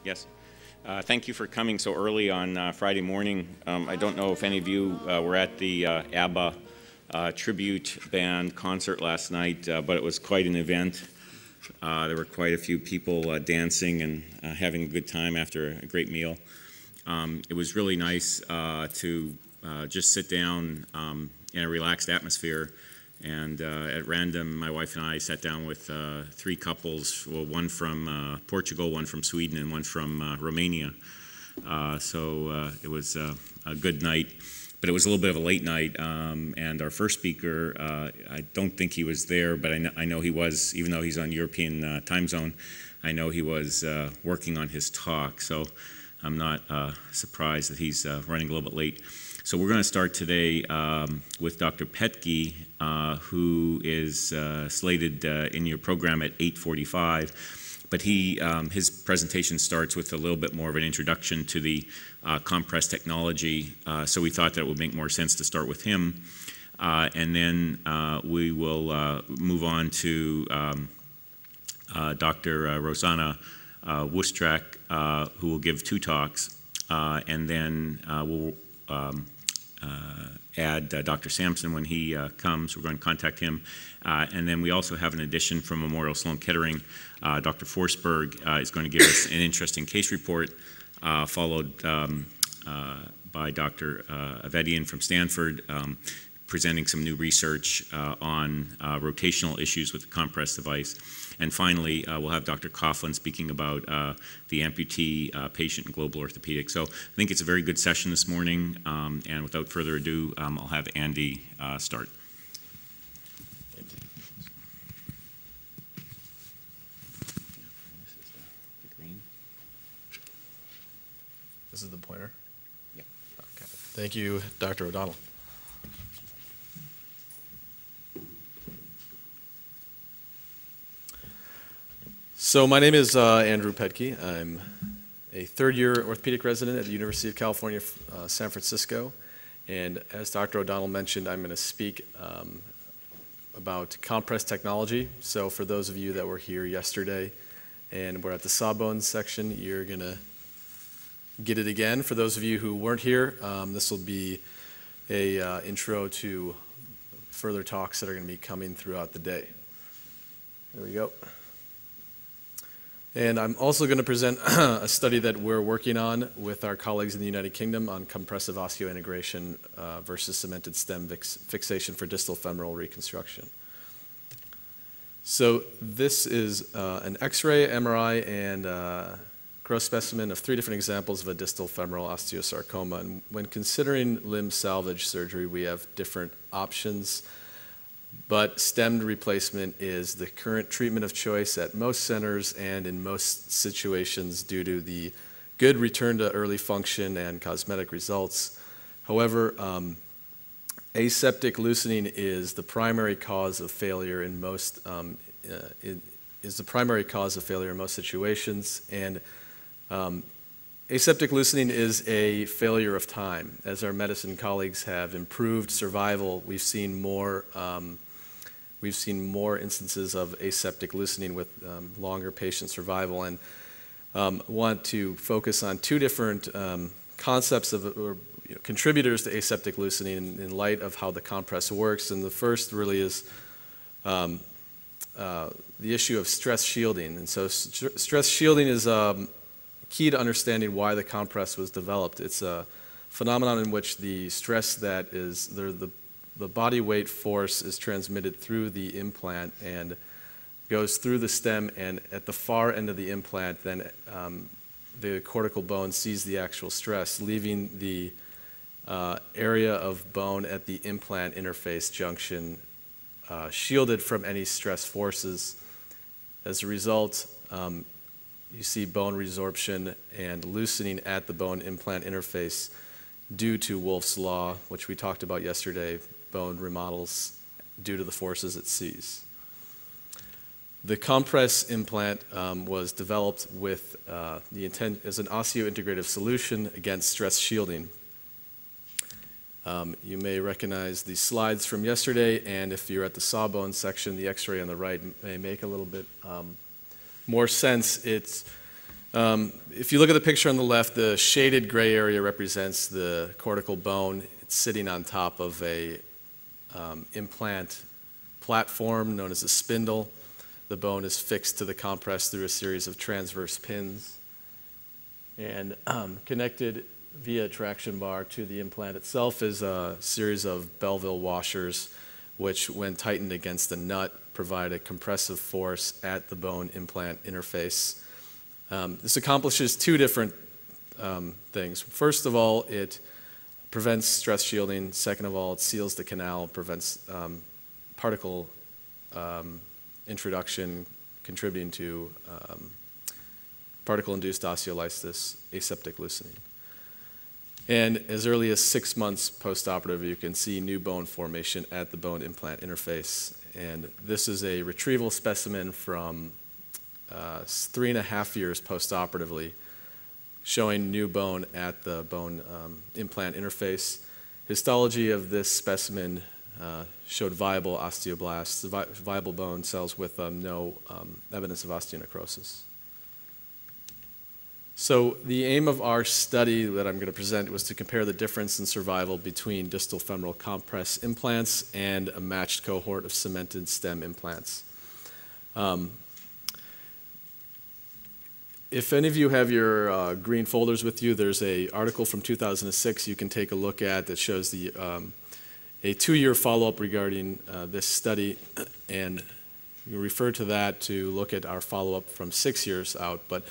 Yes. Thank you for coming so early on Friday morning. I don't know if any of you were at the ABBA tribute band concert last night, but it was quite an event. There were quite a few people dancing and having a good time after a great meal. It was really nice to just sit down in a relaxed atmosphere. And at random, my wife and I sat down with three couples, well, one from Portugal, one from Sweden, and one from Romania. So it was a good night, but it was a little bit of a late night. And our first speaker, I don't think he was there, but I know he was, even though he's on European time zone, I know he was working on his talk. So I'm not surprised that he's running a little bit late. So we're going to start today with Dr. Petke, who is slated in your program at 8:45. But his presentation starts with a little bit more of an introduction to the compress technology. So we thought that it would make more sense to start with him. And then we will move on to Dr. Rosanna Wustrak, who will give two talks. And then we'll add Dr. Sampson when he comes. We're going to contact him. And then we also have an addition from Memorial Sloan Kettering. Dr. Forsberg is going to give us an interesting case report, followed by Dr. Avedian from Stanford, presenting some new research on rotational issues with the compress device. And finally, we'll have Dr. Coughlin speaking about the amputee patient in global orthopedics. So I think it's a very good session this morning. And without further ado, I'll have Andy start. This is the pointer? Yep. Okay. Thank you, Dr. O'Donnell. So my name is Andrew Petke. I'm a third-year orthopedic resident at the University of California, San Francisco. And as Dr. O'Donnell mentioned, I'm going to speak about compress technology. So for those of you that were here yesterday and were at the sawbones section, you're going to get it again. For those of you who weren't here, this will be a intro to further talks that are going to be coming throughout the day. There we go. And I'm also going to present a study that we're working on with our colleagues in the United Kingdom on compressive osseointegration versus cemented stem fixation for distal femoral reconstruction. So this is an X-ray, MRI, and gross specimen of three different examples of a distal femoral osteosarcoma. And when considering limb salvage surgery, we have different options. But stemmed replacement is the current treatment of choice at most centers and in most situations due to the good return to early function and cosmetic results. However, aseptic loosening is the primary cause of failure in most situations, and aseptic loosening is a failure of time. As our medicine colleagues have improved survival, we've seen more instances of aseptic loosening with longer patient survival, and want to focus on two different concepts of contributors to aseptic loosening in light of how the compress works. And the first really is the issue of stress shielding. And so stress shielding is key to understanding why the compress was developed. It's a phenomenon in which the stress that is the body weight force is transmitted through the implant and goes through the stem, and at the far end of the implant, then the cortical bone sees the actual stress, leaving the area of bone at the implant interface junction shielded from any stress forces. As a result, you see bone resorption and loosening at the bone implant interface due to Wolff's law, which we talked about yesterday. Bone remodels due to the forces it sees. The compress implant was developed with the intent as an osseointegrative solution against stress shielding. You may recognize the slides from yesterday, and if you're at the sawbone section, the X-ray on the right may make a little bit more sense. It's If you look at the picture on the left, the shaded gray area represents the cortical bone. It's sitting on top of a implant platform known as a spindle. The bone is fixed to the compress through a series of transverse pins and connected via a traction bar to the implant itself is a series of Belleville washers, which, when tightened against the nut, provide a compressive force at the bone implant interface. This accomplishes two different things. First of all, it prevents stress shielding. Second of all, it seals the canal, prevents particle introduction, contributing to particle-induced osteolysis, aseptic loosening. And as early as 6 months post-operative, you can see new bone formation at the bone implant interface. And this is a retrieval specimen from 3.5 years post-operatively, showing new bone at the bone implant interface. Histology of this specimen showed viable osteoblasts, viable bone cells with no evidence of osteonecrosis. So the aim of our study that I'm going to present was to compare the difference in survival between distal femoral compress implants and a matched cohort of cemented stem implants. If any of you have your green folders with you, there's an article from 2006 you can take a look at that shows the a 2-year follow-up regarding this study, and you refer to that to look at our follow-up from 6 years out. But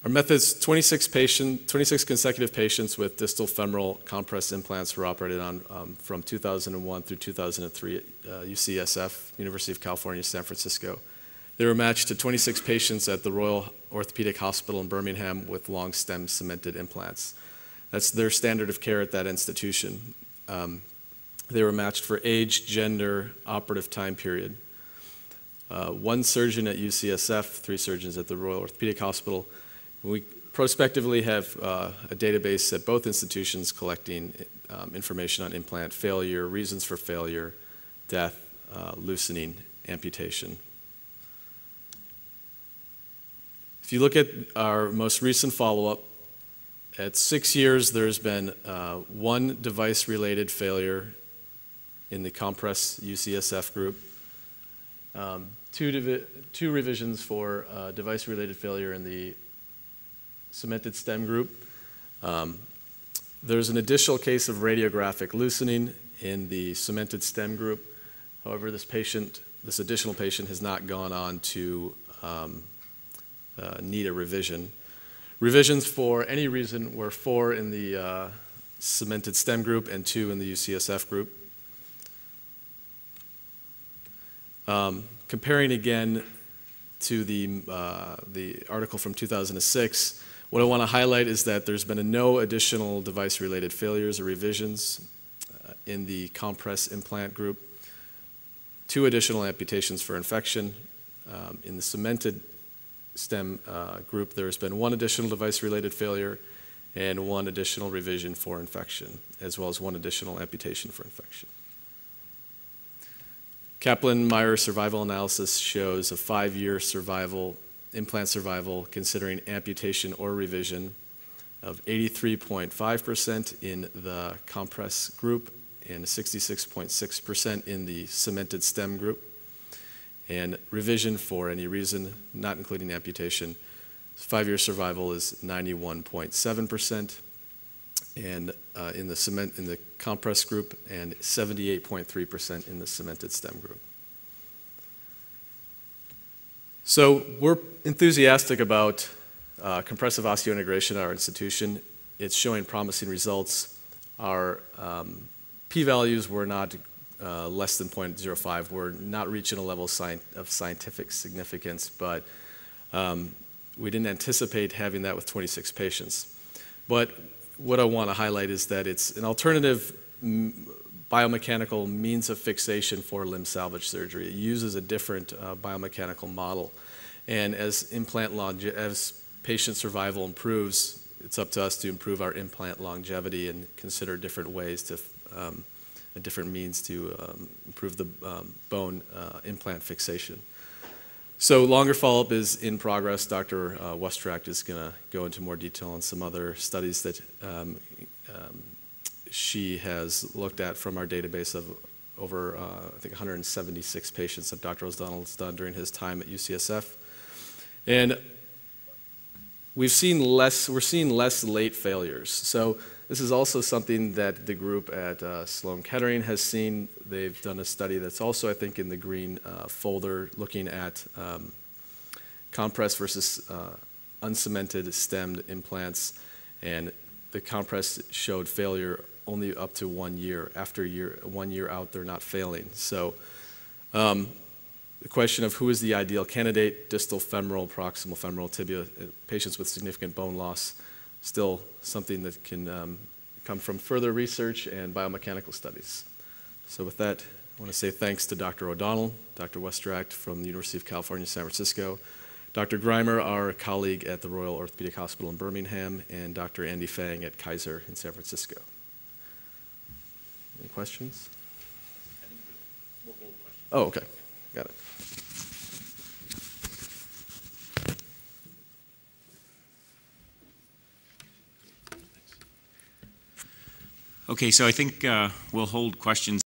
our methods, 26 consecutive patients with distal femoral compress implants were operated on from 2001 through 2003 at UCSF, University of California, San Francisco. They were matched to 26 patients at the Royal Orthopedic Hospital in Birmingham with long stem cemented implants. That's their standard of care at that institution. They were matched for age, gender, operative time period. 1 surgeon at UCSF, 3 surgeons at the Royal Orthopedic Hospital. We prospectively have a database at both institutions collecting information on implant failure, reasons for failure, death, loosening, amputation. If you look at our most recent follow-up, at 6 years there's been 1 device-related failure in the compress UCSF group, 2 revisions for device-related failure in the cemented stem group. There's an additional case of radiographic loosening in the cemented stem group. However, this additional patient has not gone on to need a revision. Revisions for any reason were 4 in the cemented stem group and 2 in the UCSF group. Comparing again to the article from 2006, what I want to highlight is that there's been no additional device-related failures or revisions in the compress implant group, 2 additional amputations for infection. In the cemented stem group, there's been 1 additional device-related failure and 1 additional revision for infection, as well as 1 additional amputation for infection. Kaplan-Meier survival analysis shows a 5-year implant survival considering amputation or revision of 83.5% in the compress group and 66.6% in the cemented stem group. And revision for any reason, not including amputation, 5-year survival is 91.7%, and in the compress group, and 78.3% in the cemented stem group. So we're enthusiastic about compressive osseointegration at our institution. It's showing promising results. Our p-values were not less than 0.05. We're not reaching a level of scientific significance, but we didn't anticipate having that with 26 patients. But what I want to highlight is that it's an alternative biomechanical means of fixation for limb salvage surgery. It uses a different biomechanical model. And as patient survival improves, it's up to us to improve our implant longevity and consider different ways to, different means to improve the bone implant fixation. So longer follow-up is in progress. Dr. Westrack is going to go into more detail on some other studies that she has looked at from our database of over, I think, 176 patients that Dr. O'Donnell's done during his time at UCSF. And we're seeing less late failures. So this is also something that the group at Sloan Kettering has seen. They've done a study that's also, I think, in the green folder, looking at compress versus uncemented stemmed implants. And the compress showed failure only up to 1 year. After 1 year out, they're not failing. So the question of who is the ideal candidate, distal femoral, proximal femoral tibia, patients with significant bone loss, still something that can come from further research and biomechanical studies. So with that, I want to say thanks to Dr. O'Donnell, Dr. Westrack from the University of California, San Francisco, Dr. Grimer, our colleague at the Royal Orthopedic Hospital in Birmingham, and Dr. Andy Fang at Kaiser in San Francisco. Any questions? I think we'll hold questions. Oh, okay. Got it. Okay, so I think we'll hold questions